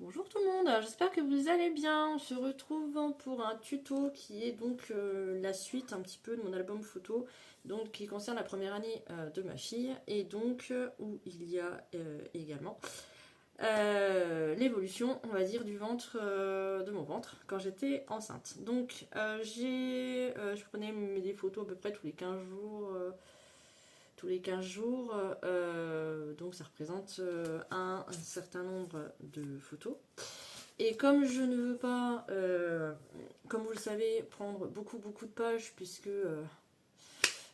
Bonjour tout le monde, j'espère que vous allez bien. On se retrouve pour un tuto qui est donc la suite un petit peu de mon album photo, donc qui concerne la première année de ma fille, et donc où il y a également l'évolution, on va dire, du ventre, de mon ventre quand j'étais enceinte. Donc je prenais des photos à peu près tous les 15 jours. Donc ça représente un certain nombre de photos. Et comme je ne veux pas, comme vous le savez, prendre beaucoup de pages, puisque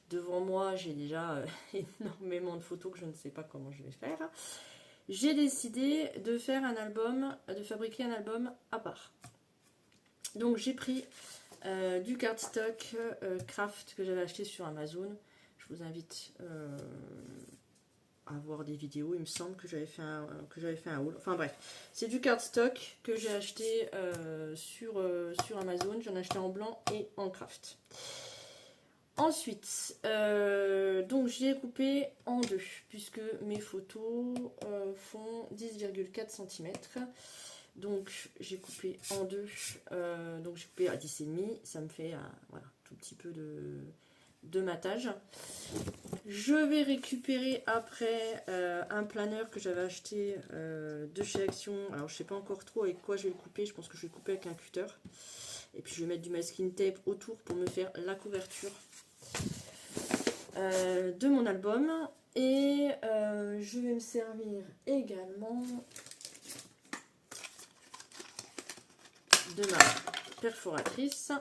devant moi j'ai déjà énormément de photos que je ne sais pas comment je vais faire, j'ai décidé de faire un album, de fabriquer un album à part. Donc j'ai pris du cardstock craft que j'avais acheté sur Amazon. Je vous invite à voir des vidéos. Il me semble que j'avais fait un haul. Enfin bref, c'est du cardstock que j'ai acheté sur Amazon. J'en ai acheté en blanc et en craft. Ensuite, donc j'ai coupé en deux, puisque mes photos font 10,4 cm. Donc j'ai coupé en deux, donc j'ai coupé à 10,5, ça me fait voilà, tout petit peu de matage. Je vais récupérer après un planeur que j'avais acheté de chez Action. Alors je sais pas encore trop avec quoi je vais le couper, je pense que je vais le couper avec un cutter. Et puis je vais mettre du masking tape autour pour me faire la couverture de mon album. Et je vais me servir également de ma perforatrice,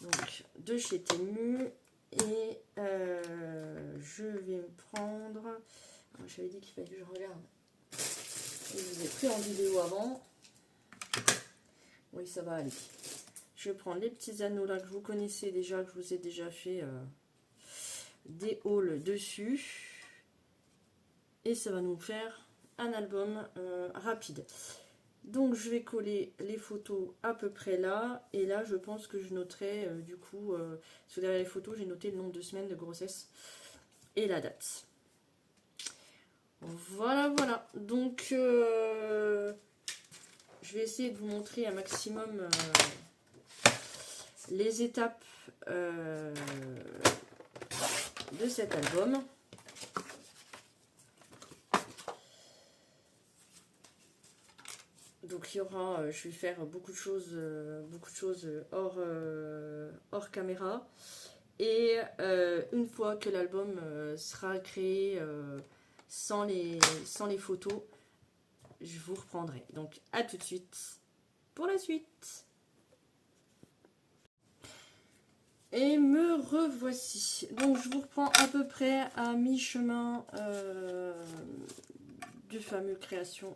donc de chez Temu. Et je vais me prendre, j'avais dit qu'il fallait que je regarde, je vous ai pris en vidéo avant, oui ça va aller. Je vais prendre les petits anneaux là que vous connaissez déjà, que je vous ai déjà fait des hauls dessus, et ça va nous faire un album rapide. Donc je vais coller les photos à peu près là, et là je pense que je noterai du coup, parce que derrière les photos j'ai noté le nombre de semaines de grossesse et la date. Voilà, donc je vais essayer de vous montrer un maximum les étapes de cet album. Donc il y aura, je vais faire beaucoup de choses hors caméra. Et une fois que l'album sera créé sans les photos, je vous reprendrai. Donc à tout de suite pour la suite. Et me revoici. Donc je vous reprends à peu près à mi-chemin du fameux création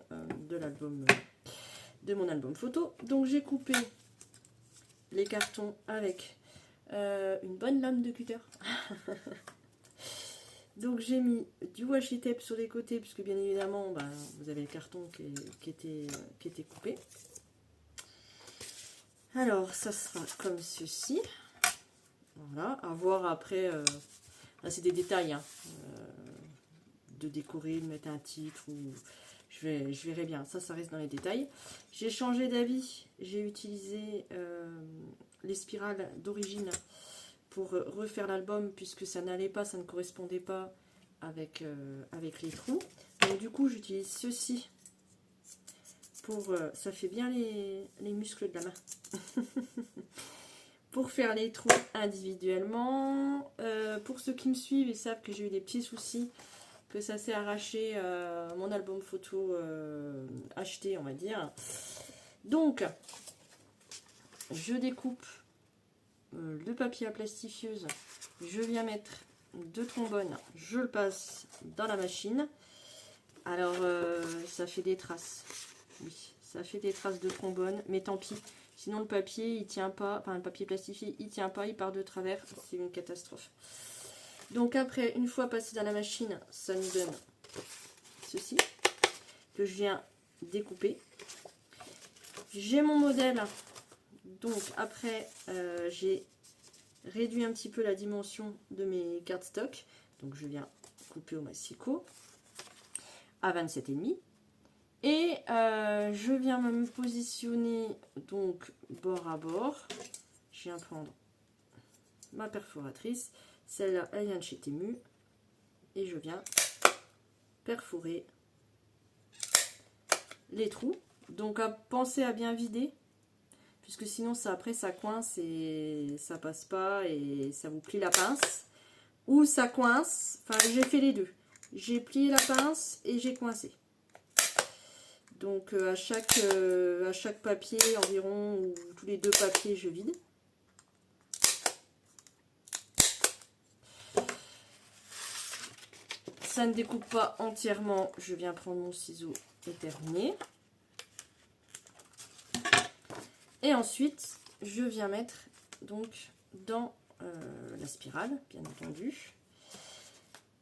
de l'album, de mon album photo. Donc j'ai coupé les cartons avec une bonne lame de cutter. Donc j'ai mis du washi tape sur les côtés, puisque bien évidemment vous avez le carton qui était coupé. Alors ça sera comme ceci. Voilà, à voir après. Là c'est des détails, hein, de décorer, de mettre un titre, ou je verrai bien. Ça reste dans les détails. J'ai changé d'avis. J'ai utilisé les spirales d'origine pour refaire l'album, puisque ça n'allait pas, ça ne correspondait pas avec les trous. Donc du coup j'utilise ceci pour, ça fait bien les muscles de la main, pour faire les trous individuellement. Pour ceux qui me suivent, ils savent que j'ai eu des petits soucis, que ça s'est arraché mon album photo acheté, on va dire. Donc je découpe le papier à plastifieuse, je viens mettre de trombone, je le passe dans la machine. Alors ça fait des traces, oui, ça fait des traces de trombone, mais tant pis, sinon le papier il tient pas, enfin le papier plastifié il tient pas, il part de travers, c'est une catastrophe. Donc après, une fois passé dans la machine, ça nous donne ceci que je viens découper. J'ai mon modèle. Donc après, j'ai réduit un petit peu la dimension de mes cardstock. Donc je viens couper au massicot à 27,5. Et je viens me positionner donc bord à bord. Je viens prendre ma perforatrice. Celle-là, elle vient de chez Temu. Et je viens perforer les trous. Donc pensez à bien vider, puisque sinon ça après ça coince et ça passe pas et ça vous plie la pince. Ou ça coince, enfin j'ai fait les deux. J'ai plié la pince et j'ai coincé. Donc à chaque papier environ, ou tous les 2 papiers, je vide. Ça ne découpe pas entièrement, je viens prendre mon ciseau et terminer. Et ensuite, je viens mettre donc dans la spirale, bien entendu.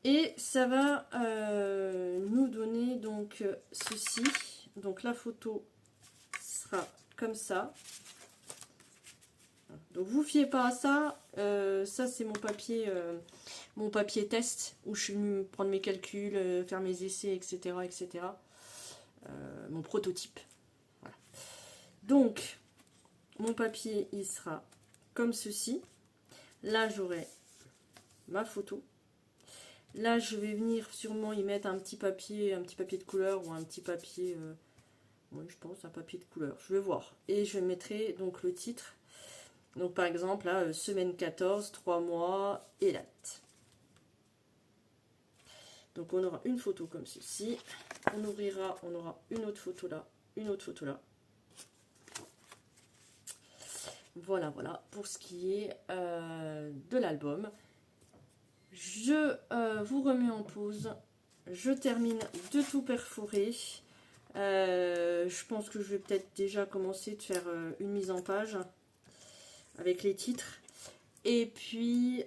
Et ça va nous donner donc ceci. Donc la photo sera comme ça. Donc vous fiez pas à ça. Ça c'est mon papier test où je suis venue prendre mes calculs, faire mes essais, etc. etc. Mon prototype. Voilà. Donc mon papier il sera comme ceci. Là j'aurai ma photo. Là je vais venir sûrement y mettre un petit papier de couleur ou un petit papier, oui je pense un papier de couleur, je vais voir. Et je mettrai donc le titre, donc par exemple là, semaine 14, 3 mois et la date. Donc on aura une photo comme ceci, on ouvrira, on aura une autre photo là, une autre photo là. Voilà, voilà pour ce qui est de l'album. Je vous remets en pause. Je termine de tout perforer. Je pense que je vais peut-être déjà commencer de faire une mise en page avec les titres. Et puis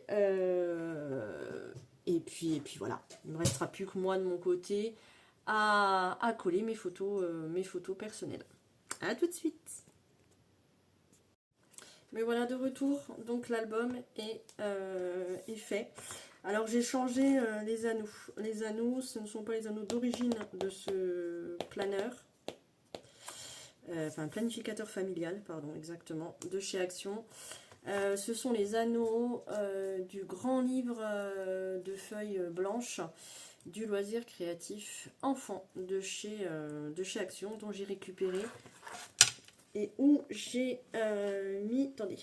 voilà. Il ne me restera plus que moi de mon côté à coller mes photos personnelles. À tout de suite. Mais voilà, de retour, donc l'album est fait. Alors j'ai changé les anneaux. Les anneaux, ce ne sont pas les anneaux d'origine de ce planeur. Enfin, planificateur familial, pardon, exactement, de chez Action. Ce sont les anneaux du grand livre de feuilles blanches du loisir créatif enfant de chez Action, dont j'ai récupéré. Et où j'ai mis, attendez,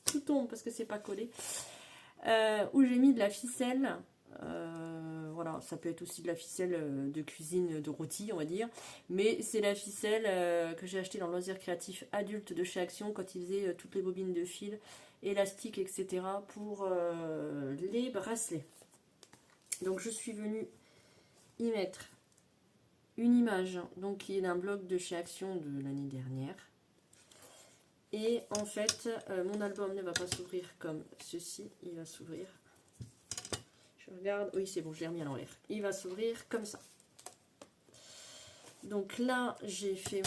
tout tombe parce que c'est pas collé, où j'ai mis de la ficelle, voilà, ça peut être aussi de la ficelle de cuisine de rôti on va dire, mais c'est la ficelle que j'ai acheté dans le loisir créatif adulte de chez Action quand ils faisaient toutes les bobines de fil, élastiques, etc. pour les bracelets. Donc je suis venue y mettre une image donc qui est d'un blog de chez Action de l'année dernière. Et en fait, mon album ne va pas s'ouvrir comme ceci. Il va s'ouvrir. Je regarde. Oui, c'est bon, je l'ai remis à l'envers. Il va s'ouvrir comme ça. Donc là, j'ai fait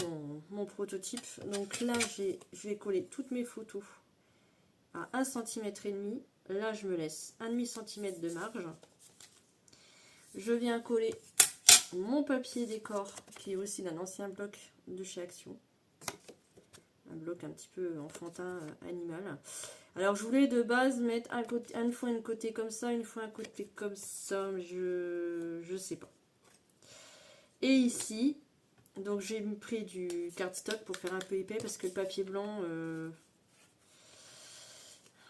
mon prototype. Donc là, je vais coller toutes mes photos à 1,5 cm. Là, je me laisse 1,5 cm de marge. Je viens coller mon papier décor qui est aussi d'un ancien bloc de chez Action, un bloc un petit peu enfantin animal. Alors je voulais de base mettre une fois un côté comme ça, une fois un côté comme ça, je sais pas. Et ici donc j'ai pris du cardstock pour faire un peu épais parce que le papier blanc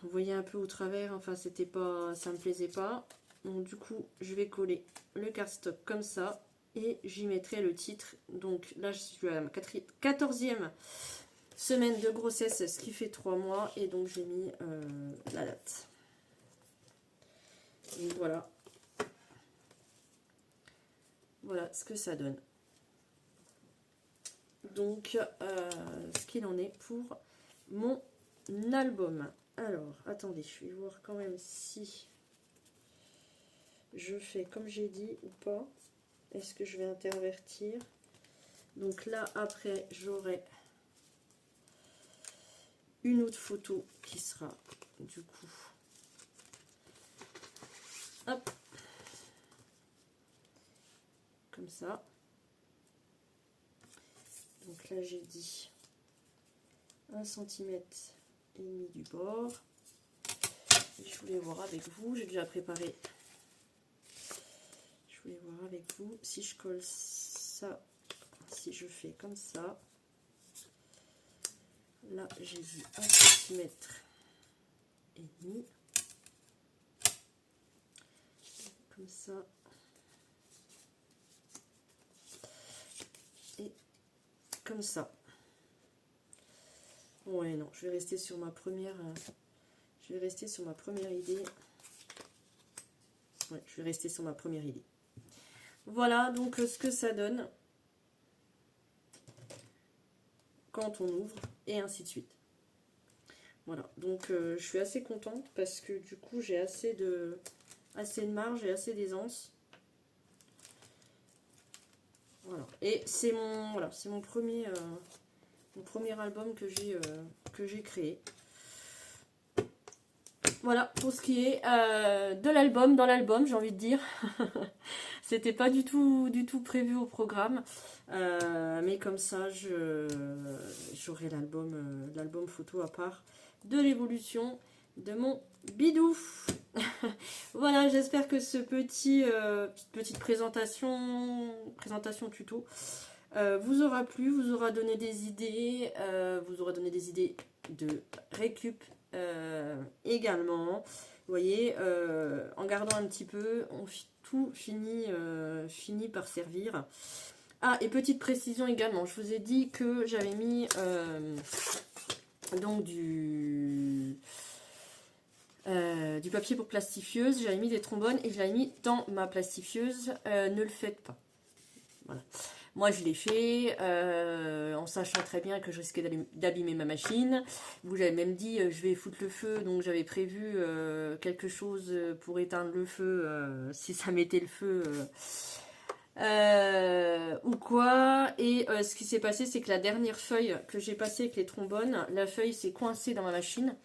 vous voyez un peu au travers, enfin c'était pas, ça me plaisait pas. Donc du coup je vais coller le cardstock comme ça. Et j'y mettrai le titre. Donc là, je suis à ma 14e semaine de grossesse, ce qui fait 3 mois. Et donc, j'ai mis la date. Donc voilà. Voilà ce que ça donne. Donc, ce qu'il en est pour mon album. Alors, attendez, je vais voir quand même si je fais comme j'ai dit ou pas. Est-ce que je vais intervertir? Donc là, après, j'aurai une autre photo qui sera du coup, hop, comme ça. là j'ai dit 1,5 cm du bord. Et je voulais voir avec vous, j'ai déjà préparé. Je voulais voir avec vous si je colle ça, si je fais comme ça. Là j'ai dit 1,5 cm. Comme ça. Et comme ça. Ouais, non, je vais rester sur ma première idée. Ouais, je vais rester sur ma première idée. Voilà donc ce que ça donne quand on ouvre et ainsi de suite. Voilà, donc je suis assez contente parce que du coup j'ai assez de marge et assez d'aisance. Voilà, et c'est mon premier album que j'ai créé. Voilà pour ce qui est de l'album, dans l'album, j'ai envie de dire. C'était pas du tout prévu au programme, mais comme ça j'aurai l'album photo à part de l'évolution de mon bidou. Voilà, j'espère que ce petite présentation tuto vous aura plu, vous aura donné des idées, de récup également. Vous voyez, en gardant un petit peu, tout finit par servir. Ah, et petite précision également, je vous ai dit que j'avais mis donc du papier pour plastifieuse, j'avais mis des trombones et je l'avais mis dans ma plastifieuse. Ne le faites pas. Voilà. Moi je l'ai fait en sachant très bien que je risquais d'abîmer ma machine. Vous j'avais même dit je vais foutre le feu, donc j'avais prévu quelque chose pour éteindre le feu si ça mettait le feu ou quoi. Et ce qui s'est passé, c'est que la dernière feuille que j'ai passée avec les trombones, la feuille s'est coincée dans ma machine.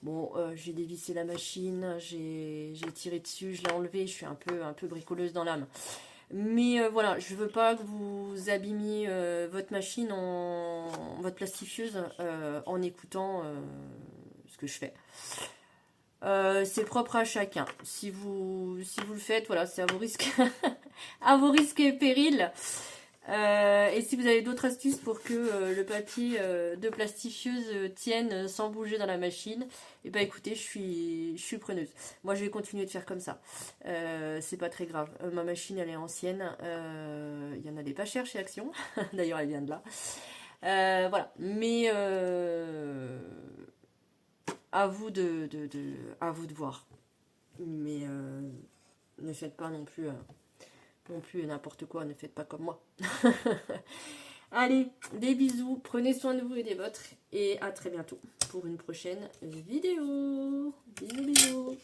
Bon, j'ai dévissé la machine, j'ai tiré dessus, je l'ai enlevé, je suis un peu bricoleuse dans l'âme. Mais voilà, je veux pas que vous abîmiez votre machine, votre plastifieuse en écoutant ce que je fais. C'est propre à chacun. Si vous le faites, voilà, c'est à vos risques, à vos risques et périls. Et si vous avez d'autres astuces pour que le papier de plastifieuse tienne sans bouger dans la machine, et ben écoutez, je suis preneuse. Moi je vais continuer de faire comme ça. C'est pas très grave. Ma machine elle est ancienne. Il y en a des pas chers chez Action. D'ailleurs elle vient de là. Voilà. Mais à vous de voir. Mais ne faites pas non plus n'importe quoi, ne faites pas comme moi. Allez, des bisous, prenez soin de vous et des vôtres, et à très bientôt pour une prochaine vidéo. Bisous, bisous.